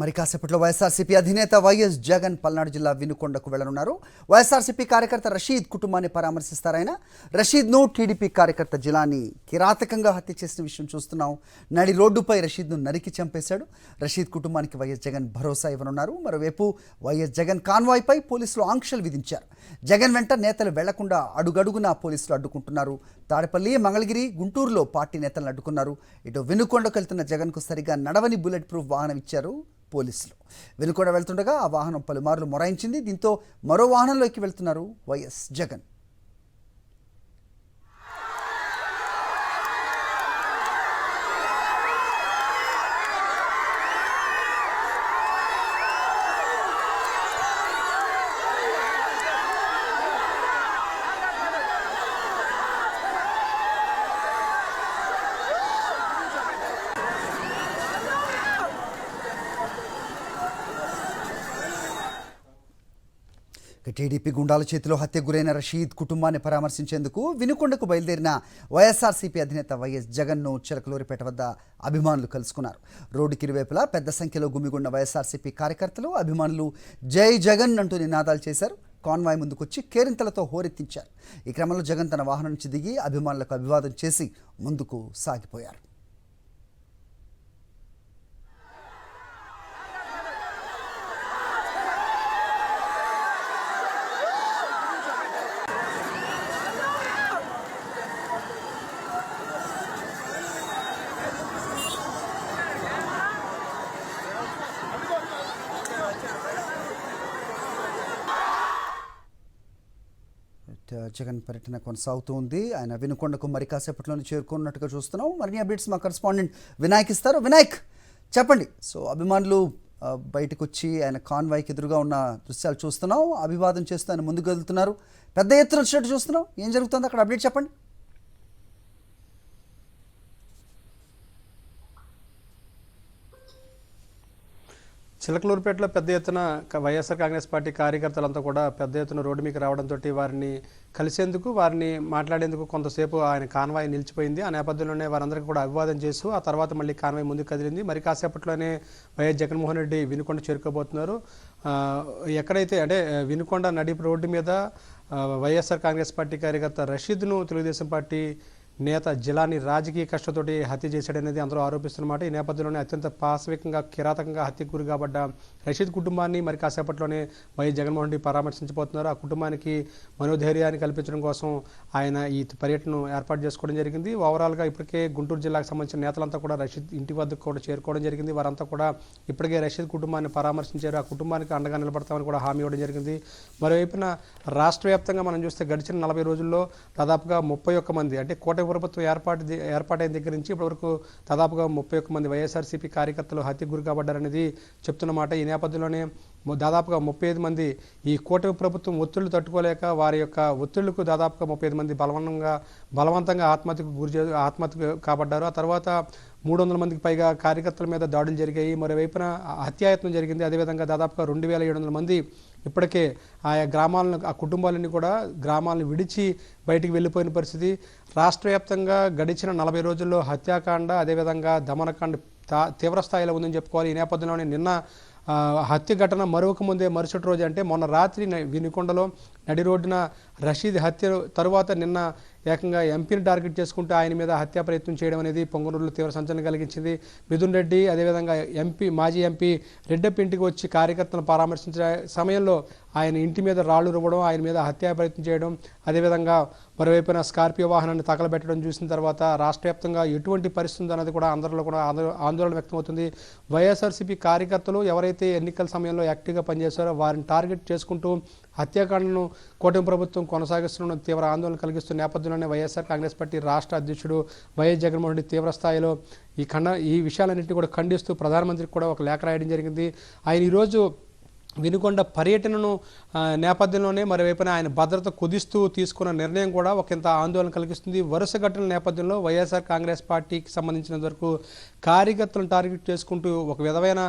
మరి కాసేపట్లో వైఎస్ఆర్సీపీ అధినేత వైఎస్ జగన్ పల్నాడు జిల్లా వినుకొండకు వెళ్లనున్నారు. వైఎస్ఆర్సీపీ కార్యకర్త రషీద్ కుటుంబాన్ని పరామర్శిస్తారాయన. రషీద్ను టీడీపీ కార్యకర్త జిలాని కిరాతకంగా హత్య చేసిన విషయం చూస్తున్నాం. నడి రోడ్డుపై రషీద్ను నరికి చంపేశాడు. రషీద్ కుటుంబానికి వైఎస్ జగన్ భరోసా ఇవ్వనున్నారు. మరోవైపు వైఎస్ జగన్ కాన్వాయ్పై పోలీసులు ఆంక్షలు విధించారు. జగన్ వెంట నేతలు వెళ్లకుండా అడుగడుగునా పోలీసులు అడ్డుకుంటున్నారు. తాడేపల్లి, మంగళగిరి, గుంటూరులో పార్టీ నేతలను అడ్డుకున్నారు. ఇటు వినుకొండకు వెళ్తున్న జగన్కు సరిగా నడవని బుల్లెట్ ప్రూఫ్ వాహనం ఇచ్చారు పోలీసులు. వినుకొండ వెళ్తుండగా ఆ వాహనం పలుమార్లు మొరాయించింది. దీంతో మరో వాహనంలోకి వెళ్తున్నారు వైఎస్ జగన్. టీడీపీ గుండాల చేతిలో హత్య గురైన రషీద్ కుటుంబాన్ని పరామర్శించేందుకు వినుకొండకు బయలుదేరిన వైఎస్ఆర్సీపీ అధినేత వైఎస్ జగన్ను చిలకలూరిపేట వద్ద అభిమానులు కలుసుకున్నారు. రోడ్డుకి ఇరువైపులా పెద్ద సంఖ్యలో గుమిగున్న వైఎస్ఆర్సీపీ కార్యకర్తలు, అభిమానులు జై జగన్ అంటూ నినాదాలు చేశారు. కాన్వాయ్ ముందుకొచ్చి కేరింతలతో హోరెత్తించారు. ఈ క్రమంలో జగన్ తన వాహనం నుంచి దిగి అభిమానులకు అభివాదం చేసి ముందుకు సాగిపోయారు. జగన్ పర్యటన కొనసాగుతూ ఉంది. ఆయన వినుకొండకు మరి కాసేపట్లోనే చేరుకున్నట్టుగా చూస్తున్నాం. మరిన్ని అప్డేట్స్ మా కరెస్పాండెంట్ వినాయక్ ఇస్తారు. వినాయక్, చెప్పండి. సో అభిమానులు బయటకు వచ్చి ఆయన కాన్వాయ్కి ఎదురుగా ఉన్న దృశ్యాలు చూస్తున్నాం. అభివాదం చేస్తూ ఆయన ముందుకు వెళ్తున్నారు. పెద్ద ఎత్తున వచ్చినట్టు చూస్తున్నాం. ఏం జరుగుతుంది అక్కడ? అప్డేట్ చెప్పండి. చిలకలూరుపేటలో పెద్ద ఎత్తున వైఎస్ఆర్ కాంగ్రెస్ పార్టీ కార్యకర్తలంతా కూడా పెద్ద ఎత్తున రోడ్డు మీకు రావడంతో వారిని కలిసేందుకు, వారిని మాట్లాడేందుకు కొంతసేపు ఆయన కాన్వాయ్ నిలిచిపోయింది. ఆ నేపథ్యంలోనే వారందరికీ కూడా అభివాదం చేస్తూ ఆ తర్వాత మళ్ళీ కాన్వాయ్ ముందుకు కదిలింది. మరి కాసేపట్లోనే వైఎస్ జగన్మోహన్ రెడ్డి వినుకొండ చేరుకోబోతున్నారు. ఎక్కడైతే అంటే వినుకొండ నడిపు రోడ్డు మీద వైఎస్ఆర్ కాంగ్రెస్ పార్టీ కార్యకర్త రషీద్ను తెలుగుదేశం పార్టీ నేత జిలాని రాజకీయ కష్టతోటి హత్య చేశాడనేది అందరూ ఆరోపిస్తున్నమాట. ఈ నేపథ్యంలోనే అత్యంత పాశవికంగా, కిరాతకంగా హత్యకు గురి కాబడ్డ రషీద్ కుటుంబాన్ని మరి కాసేపట్లోనే వైఎస్ జగన్మోహన్ రెడ్డి పరామర్శించబోతున్నారు. ఆ కుటుంబానికి మనోధైర్యాన్ని కల్పించడం కోసం ఆయన ఈ పర్యటనను ఏర్పాటు చేసుకోవడం జరిగింది. ఓవరాల్గా ఇప్పటికే గుంటూరు జిల్లాకు సంబంధించిన నేతలంతా కూడా రషీద్ ఇంటి వద్దకు కూడా చేరుకోవడం జరిగింది. వారంతా కూడా ఇప్పటికే రషీద్ కుటుంబాన్ని పరామర్శించారు. ఆ కుటుంబానికి అండగా నిలబడతామని కూడా హామీ ఇవ్వడం జరిగింది. మరోవైపున రాష్ట్ర వ్యాప్తంగా మనం చూస్తే గడిచిన 40 రోజుల్లో దాదాపుగా 31 మంది, అంటే కూటమి ప్రభుత్వం ఏర్పాటైన దగ్గర నుంచి ఇప్పటివరకు దాదాపుగా 31 మంది వైఎస్ఆర్సీపీ కార్యకర్తలు హత్యకు గురి కాబడ్డారనేది చెప్తున్నమాట. ఈ నేపథ్యంలోనే దాదాపుగా 35 మంది ఈ కూటమి ప్రభుత్వం ఒత్తిళ్లు తట్టుకోలేక వారి యొక్క ఒత్తిళ్లకు దాదాపుగా 35 మంది బలవంతంగా ఆత్మహత్యకు కాబడ్డారు. ఆ తర్వాత 300 మందికి పైగా కార్యకర్తల మీద దాడులు జరిగాయి. మరోవైపున హత్యాయత్నం జరిగింది. అదేవిధంగా దాదాపుగా 2700 మంది ఇప్పటికే ఆయా గ్రామాలను, ఆ కుటుంబాలన్నీ కూడా గ్రామాలను విడిచి బయటికి వెళ్ళిపోయిన పరిస్థితి. రాష్ట్ర వ్యాప్తంగా గడిచిన 40 రోజుల్లో హత్యాకాండ, అదేవిధంగా దమనకాండ తీవ్రస్థాయిలో ఉందని చెప్పుకోవాలి. ఈ నేపథ్యంలోనే నిన్న హత్య ఘటన మరొక ముందే మరుసటి రోజు, అంటే మొన్న రాత్రి వినుకొండలో నడి రోడ్డున రషీద్ హత్య తరువాత నిన్న ఏకంగా ఎంపీని టార్గెట్ చేసుకుంటూ ఆయన మీద హత్యా ప్రయత్నం చేయడం అనేది పొంగనూరులో తీవ్ర సంచలనం కలిగించింది. మిథున్ రెడ్డి, అదేవిధంగా మాజీ ఎంపీ రెడ్డప్ప ఇంటికి వచ్చి కార్యకర్తలను పరామర్శించే సమయంలో ఆయన ఇంటి మీద రాళ్లు రువ్వడం, ఆయన మీద హత్యా ప్రయత్నం చేయడం, అదేవిధంగా మరోవైపున స్కార్పియో వాహనాన్ని తగలబెట్టడం చూసిన తర్వాత రాష్ట్ర వ్యాప్తంగా ఎటువంటి పరిస్థితి ఉందన్నది కూడా అందరిలో కూడా ఆందోళన వ్యక్తమవుతుంది. వైఎస్ఆర్సీపీ కార్యకర్తలు ఎవరైతే ఎన్నికల సమయంలో యాక్టివ్గా పనిచేస్తారో వారిని టార్గెట్ చేసుకుంటూ హత్యాకాండను కూటమి ప్రభుత్వం కొనసాగిస్తున్న తీవ్ర ఆందోళన కలిగిస్తున్న నేపథ్యంలోనే వైఎస్ఆర్ కాంగ్రెస్ పార్టీ రాష్ట్ర అధ్యక్షుడు వైఎస్ జగన్మోహన్ రెడ్డి తీవ్ర స్థాయిలో ఈ విషయాలన్నింటినీ కూడా ఖండిస్తూ ప్రధానమంత్రికి కూడా ఒక లేఖ రాయడం జరిగింది. ఆయన ఈరోజు వినుకొండ పర్యటనను నేపథ్యంలోనే మరోవైపున ఆయన భద్రత కుదిస్తూ తీసుకున్న నిర్ణయం కూడా ఒకంత ఆందోళన కలిగిస్తుంది. వరుస ఘటనల నేపథ్యంలో వైఎస్ఆర్ కాంగ్రెస్ పార్టీకి సంబంధించినంత వరకు కార్యకర్తలను టార్గెట్ చేసుకుంటూ ఒక విధమైన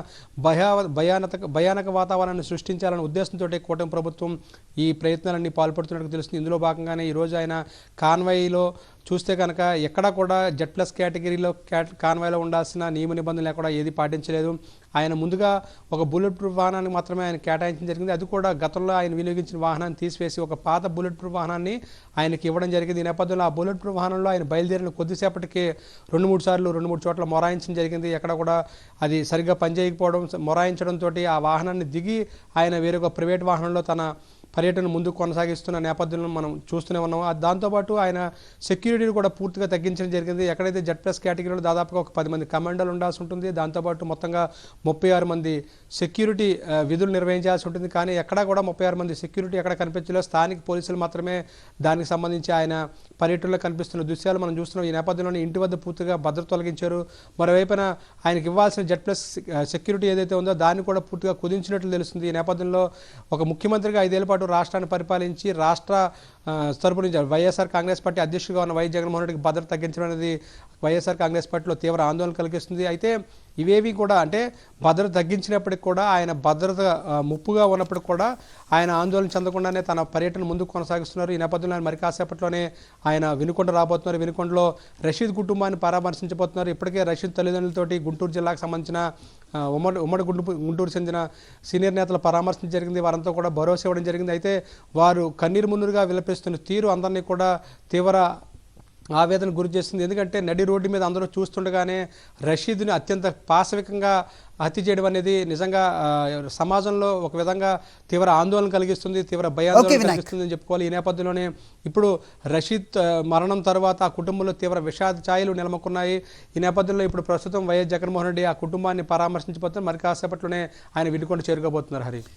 భయానక వాతావరణాన్ని సృష్టించాలనే ఉద్దేశంతో కూటమి ప్రభుత్వం ఈ ప్రయత్నాలన్నీ పాల్పడుతున్నట్టు తెలుస్తుంది. ఇందులో భాగంగానే ఈరోజు ఆయన కాన్వాయ్లో చూస్తే కనుక ఎక్కడా కూడా Z+ కేటగిరీలో కాన్వాయ్లో ఉండాల్సిన నియమ నిబంధనలు ఎక్కడ ఏది పాటించలేదు. ఆయన ముందుగా ఒక బుల్లెట్ ప్రూఫ్ వాహనానికి మాత్రమే ఆయన కేటాయించడం జరిగింది. అది కూడా గతంలో ఆయన వినియోగించిన వాహనాన్ని తీసివేసి ఒక పాత బుల్లెట్ ప్రూఫ్ వాహనాన్ని ఆయనకి ఇవ్వడం జరిగింది. ఈ నేపథ్యంలో ఆ బుల్లెట్ ప్రూఫ్ వాహనంలో ఆయన బయలుదేరిన కొద్దిసేపటికి 2-3 సార్లు 2-3 చోట్ల మొరాయించడం జరిగింది. ఎక్కడ కూడా అది సరిగ్గా పనిచేయకపోవడం, మొరాయించడంతో ఆ వాహనాన్ని దిగి ఆయన వేరొక ప్రైవేట్ వాహనంలో తన పర్యటన ముందుకు కొనసాగిస్తున్న నేపథ్యంలో మనం చూస్తూనే ఉన్నాము. దాంతోపాటు ఆయన సెక్యూరిటీని కూడా పూర్తిగా తగ్గించడం జరిగింది. ఎక్కడైతే Z+ కేటగిరీలో దాదాపుగా ఒక 10 మంది కమాండోలు ఉండాల్సి ఉంటుంది. దాంతోపాటు మొత్తంగా 36 మంది సెక్యూరిటీ విధులు నిర్వహించాల్సి ఉంటుంది. కానీ ఎక్కడా కూడా 36 మంది సెక్యూరిటీ ఎక్కడ కనిపించలేదు. స్థానిక పోలీసులు మాత్రమే దానికి సంబంధించి ఆయన పర్యటనలో కనిపిస్తున్న దృశ్యాలు మనం చూస్తున్నాం. ఈ నేపథ్యంలోనే ఇంటి వద్ద పూర్తిగా భద్రత తొలగించారు. మరోవైపున ఆయనకి ఇవ్వాల్సిన Z+ సెక్యూరిటీ ఏదైతే ఉందో దాన్ని కూడా పూర్తిగా కుదించినట్లు తెలుస్తుంది. ఈ నేపథ్యంలో ఒక ముఖ్యమంత్రిగా 5 ఏళ్ల పాటు రాష్ట్రాన్ని పరిపాలించి రాష్ట్ర తరపు నుంచి వైఎస్ఆర్ కాంగ్రెస్ పార్టీ అధ్యక్షుడిగా ఉన్న వైఎస్ జగన్మోహన్ రెడ్డికి భద్రత తగ్గించడం అనేది వైఎస్ఆర్ కాంగ్రెస్ పార్టీలో తీవ్ర ఆందోళన కలిగిస్తుంది. అయితే ఇవేవి కూడా అంటే భద్రత తగ్గించినప్పటికి కూడా ఆయన భద్రత ముప్పుగా ఉన్నప్పటికి కూడా ఆయన ఆందోళన చెందకుండానే తన పర్యటన ముందుకు కొనసాగిస్తున్నారు. ఈ నేపథ్యంలో ఆయన మరి కాసేపట్లోనే ఆయన వినుకొండ రాబోతున్నారు. వినుకొండలో రషీద్ కుటుంబాన్ని పరామర్శించబోతున్నారు. ఇప్పటికే రషీద్ తల్లిదండ్రులతోటి గుంటూరు జిల్లాకు సంబంధించిన ఉమ్మడి గుంటూరు చెందిన సీనియర్ నేతలు పరామర్శించడం జరిగింది. వారంతా కూడా భరోసా ఇవ్వడం జరిగింది. అయితే వారు కన్నీరు మున్నీరుగా విలపిస్తున్న తీరు అందరినీ కూడా తీవ్ర ఆవేదన గురి చేస్తుంది. ఎందుకంటే నడి రోడ్డు మీద అందరూ చూస్తుండగానే రషీద్ని అత్యంత పాశవికంగా హత్య చేయడం అనేది నిజంగా సమాజంలో ఒక విధంగా తీవ్ర ఆందోళన కలిగిస్తుంది, తీవ్ర భయాందోళన కలిగిస్తుంది అని చెప్పుకోవాలి. ఈ నేపథ్యంలోనే ఇప్పుడు రషీద్ మరణం తర్వాత ఆ కుటుంబంలో తీవ్ర విషాద ఛాయలు నెలకొన్నాయి. ఈ నేపథ్యంలో ఇప్పుడు ప్రస్తుతం వైఎస్ జగన్మోహన్ రెడ్డి ఆ కుటుంబాన్ని పరామర్శించబోతున్నారు. మరి కాసేపట్లోనే ఆయన వినుకొండ చేరుకోబోతున్నారు. హరి.